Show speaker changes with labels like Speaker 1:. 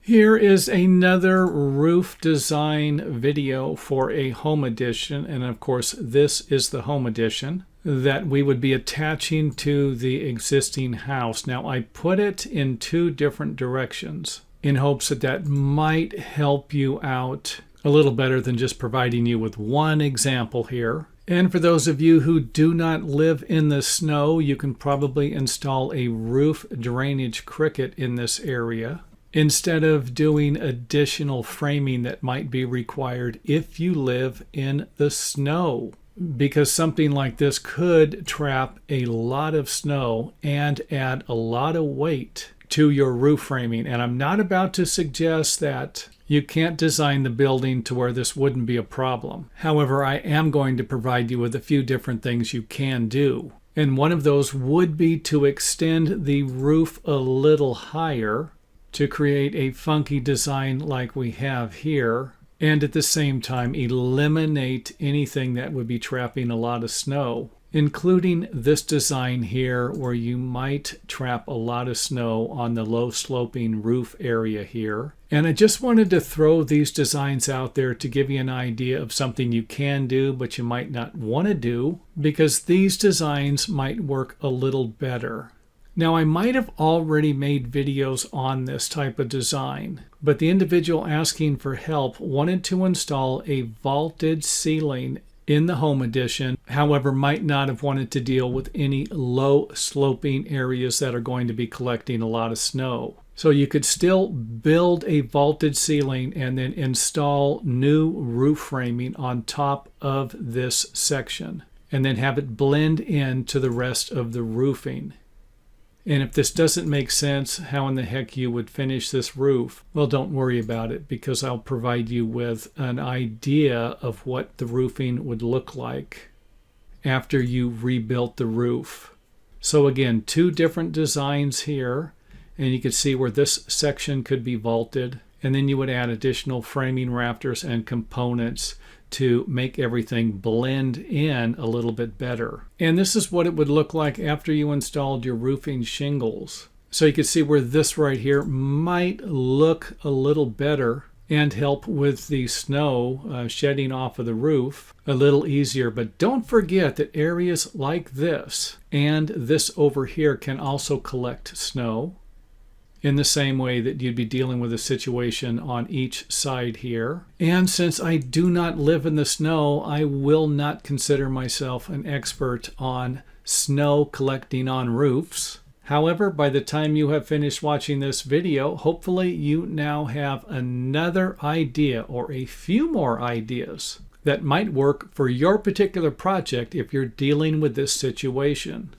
Speaker 1: Here is another roof design video for a home edition, and of course this is the home edition that we would be attaching to the existing house. Now I put it in two different directions in hopes that that might help you out a little better than just providing you with one example here. And for those of you who do not live in the snow, you can probably install a roof drainage cricket in this area, instead of doing additional framing that might be required if you live in the snow. Because something like this could trap a lot of snow and add a lot of weight to your roof framing. And I'm not about to suggest that you can't design the building to where this wouldn't be a problem. However, I am going to provide you with a few different things you can do. And one of those would be to extend the roof a little higher to create a funky design like we have here, and at the same time eliminate anything that would be trapping a lot of snow, including this design here where you might trap a lot of snow on the low sloping roof area here. And I just wanted to throw these designs out there to give you an idea of something you can do but you might not want to do, because these designs might work a little better. Now, I might have already made videos on this type of design, but the individual asking for help wanted to install a vaulted ceiling in the home edition, however, might not have wanted to deal with any low sloping areas that are going to be collecting a lot of snow. So you could still build a vaulted ceiling and then install new roof framing on top of this section, and then have it blend in to the rest of the roofing. And if this doesn't make sense, how in the heck you would finish this roof, well, don't worry about it, because I'll provide you with an idea of what the roofing would look like after you rebuilt the roof. So again, two different designs here, and you can see where this section could be vaulted, and then you would add additional framing rafters and components to make everything blend in a little bit better. And this is what it would look like after you installed your roofing shingles. So you can see where this right here might look a little better and help with the snow shedding off of the roof a little easier. But don't forget that areas like this and this over here can also collect snow in the same way that you'd be dealing with a situation on each side here. And since I do not live in the snow, I will not consider myself an expert on snow collecting on roofs. However, by the time you have finished watching this video, hopefully you now have another idea or a few more ideas that might work for your particular project if you're dealing with this situation.